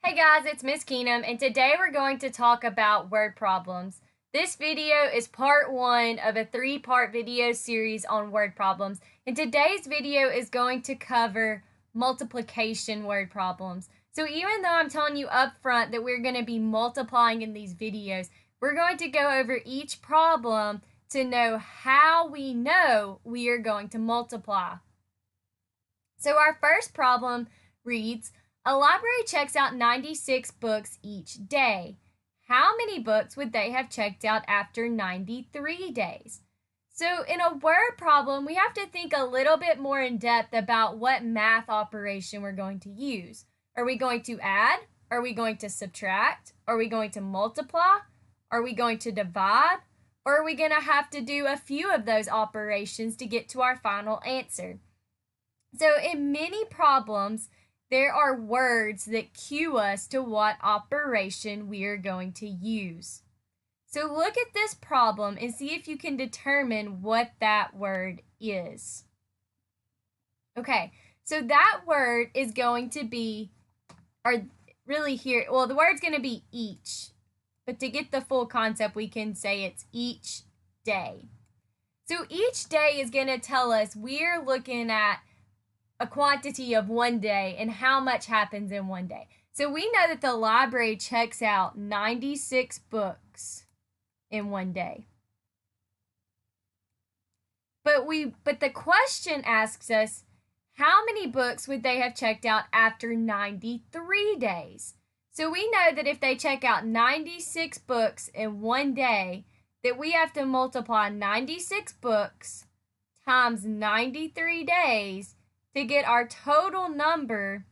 Hey guys, it's Miss Keenum, and today we're going to talk about word problems. This video is part one of a three-part video series on word problems, and today's video is going to cover multiplication word problems. So even though I'm telling you up front that we're going to be multiplying in these videos, we're going to go over each problem to know how we know we are going to multiply. So our first problem reads, a library checks out 96 books each day. How many books would they have checked out after 93 days? So in a word problem, we have to think a little bit more in depth about what math operation we're going to use. Are we going to add? Are we going to subtract? Are we going to multiply? Are we going to divide? Or are we going to have to do a few of those operations to get to our final answer? So in many problems, there are words that cue us to what operation we are going to use. So look at this problem and see if you can determine what that word is. Okay, so that word is going to be, or really here, well, the word's going to be each. But to get the full concept, we can say it's each day. So each day is going to tell us we're looking at a quantity of one day and how much happens in one day. So we know that the library checks out 96 books in one day. But the question asks us, how many books would they have checked out after 93 days? So we know that if they check out 96 books in one day, that we have to multiply 96 books times 93 days to get our total number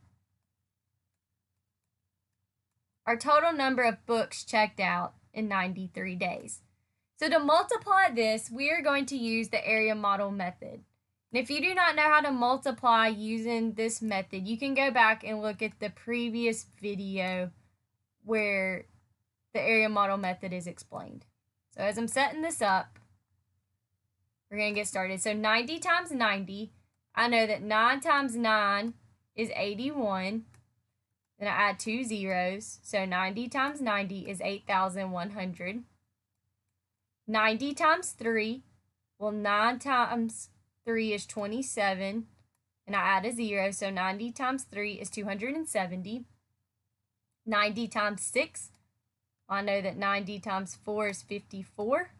of books checked out in 93 days. So to multiply this, we are going to use the area model method. And if you do not know how to multiply using this method, you can go back and look at the previous video where the area model method is explained. So as I'm setting this up, we're going to get started. So 90 times 90, I know that 9 times 9 is 81. Then I add 2 zeros. So 90 times 90 is 8,100. 90 times 3, well, 9 times 3 is 27. And I add a 0. So 90 times 3 is 270. 90 times 6, well, I know that 90 times 4 is 54.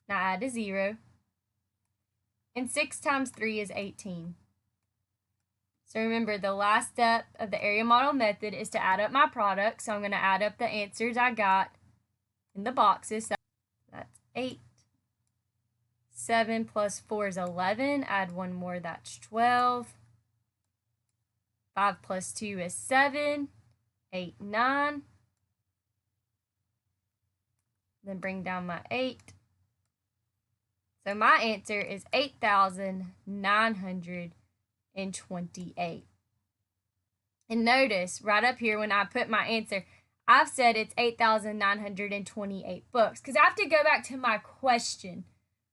Now I add a 0. And 6 times 3 is 18. So remember, the last step of the area model method is to add up my product. So I'm going to add up the answers I got in the boxes. So that's 8. 7 plus 4 is 11. Add one more, that's 12. 5 plus 2 is 7. 8, 9. Then bring down my 8. So my answer is 8,928. And notice right up here when I put my answer, I've said it's 8,928 books because I have to go back to my question.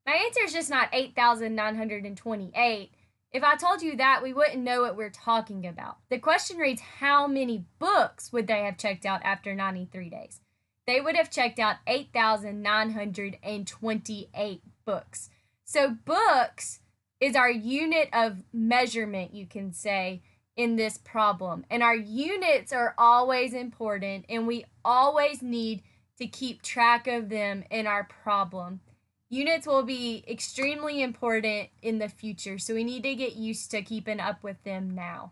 My answer is just not 8,928. If I told you that, we wouldn't know what we're talking about. The question reads, how many books would they have checked out after 93 days? They would have checked out 8,928 books. So books is our unit of measurement, you can say, in this problem. And our units are always important, and we always need to keep track of them in our problem. Units will be extremely important in the future, so we need to get used to keeping up with them now.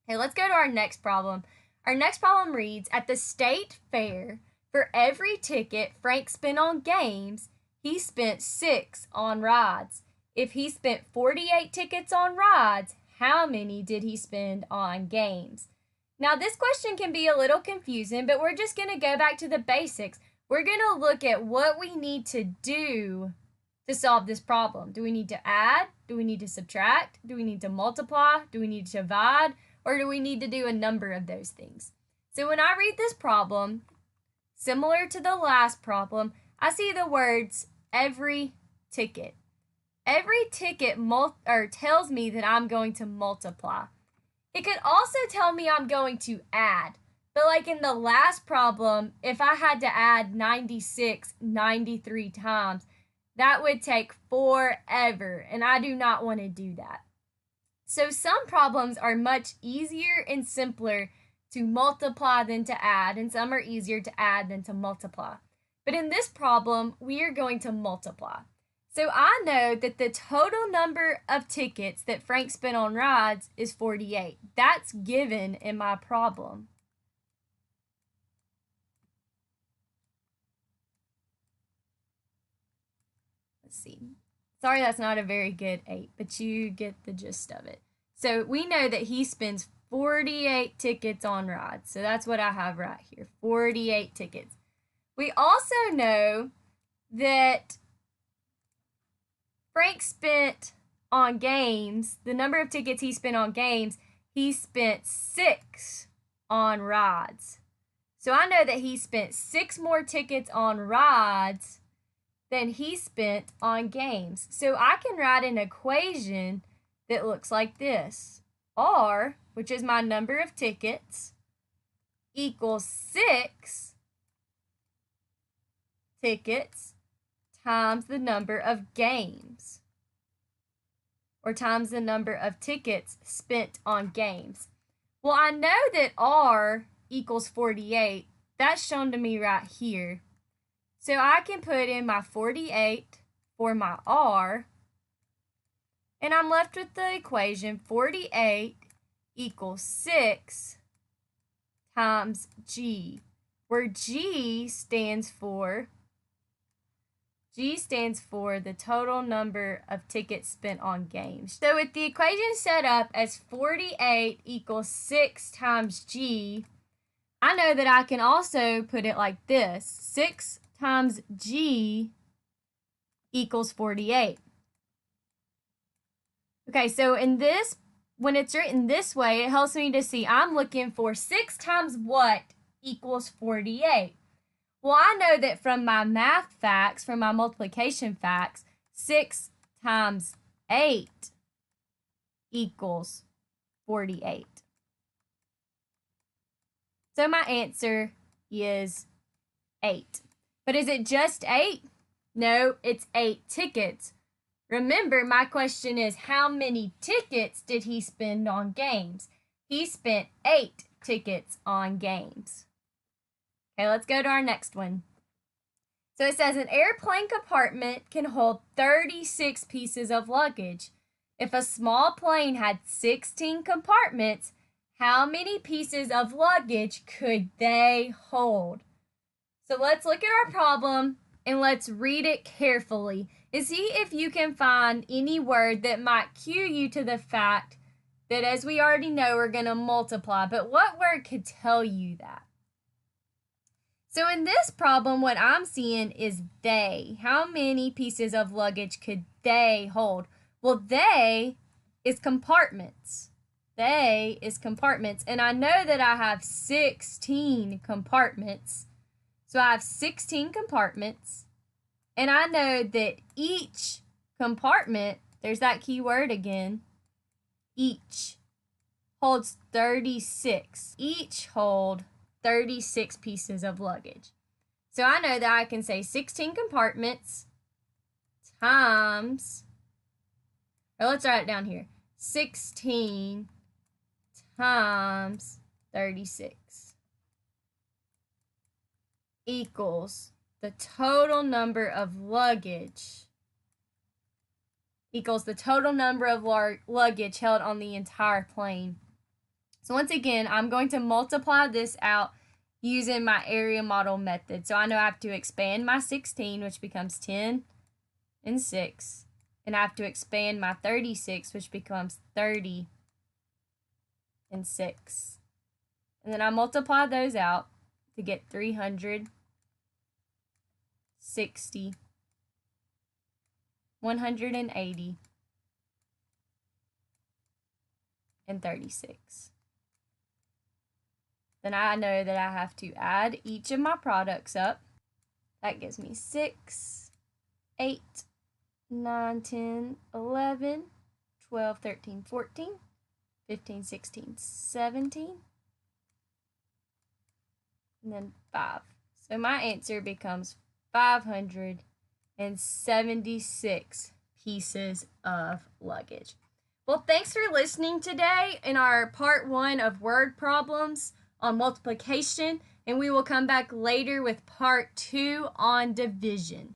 Okay, let's go to our next problem. Our next problem reads, at the state fair, for every ticket Frank spent on games, he spent 6 on rides. If he spent 48 tickets on rides, how many did he spend on games? Now, this question can be a little confusing, but we're just going to go back to the basics. We're going to look at what we need to do to solve this problem. Do we need to add? Do we need to subtract? Do we need to multiply? Do we need to divide? Or do we need to do a number of those things? So when I read this problem, similar to the last problem, I see the words every ticket. Every ticket tells me that I'm going to multiply. It could also tell me I'm going to add. But like in the last problem, if I had to add 96 93 times, that would take forever, and I do not want to do that. So some problems are much easier and simpler to multiply than to add, and some are easier to add than to multiply. But in this problem, we are going to multiply. So I know that the total number of tickets that Frank spent on rides is 48. That's given in my problem. Let's see. Sorry, that's not a very good 8, but you get the gist of it. So we know that he spends 48 tickets on rides. So that's what I have right here, 48 tickets. We also know that Frank spent on games, the number of tickets he spent on games, he spent 6 on rides. So I know that he spent 6 more tickets on rides than he spent on games. So I can write an equation that looks like this. R, which is my number of tickets, equals 6 tickets times the number of games, or times the number of tickets spent on games. Well, I know that R equals 48. That's shown to me right here. So I can put in my 48 for my R, and I'm left with the equation 48 equals 6 times G, where G stands for the total number of tickets spent on games. So with the equation set up as 48 equals 6 times G, I know that I can also put it like this. 6 times G equals 48. Okay, so in this, when it's written this way, it helps me to see I'm looking for 6 times what equals 48. Well, I know that from my math facts, from my multiplication facts, 6 times 8 equals 48. So my answer is 8. But is it just 8? No, it's 8 tickets. Remember, my question is, how many tickets did he spend on games? He spent 8 tickets on games. Okay, let's go to our next one. So it says an airplane compartment can hold 36 pieces of luggage. If a small plane had 16 compartments, how many pieces of luggage could they hold? So let's look at our problem and let's read it carefully and see if you can find any word that might cue you to the fact that, as we already know, we're going to multiply. But what word could tell you that? So in this problem, what I'm seeing is they. How many pieces of luggage could they hold? Well, they is compartments. They is compartments. And I know that I have 16 compartments. So I have 16 compartments. And I know that each compartment, there's that key word again, each holds 36. Each hold 36 pieces of luggage. So I know that I can say 16 compartments times, or let's write it down here, 16 times 36 equals the total number of luggage luggage held on the entire plane. So once again, I'm going to multiply this out using my area model method. So I know I have to expand my 16, which becomes 10 and 6. And I have to expand my 36, which becomes 30 and 6. And then I multiply those out to get 360, 180, and 36. Then I know that I have to add each of my products up. That gives me 6, 8, 9, 10, 11, 12, 13, 14, 15, 16, 17, and then 5. So my answer becomes 576 pieces of luggage. Well, thanks for listening today in our part 1 of word problems on multiplication, and we will come back later with part 2 on division.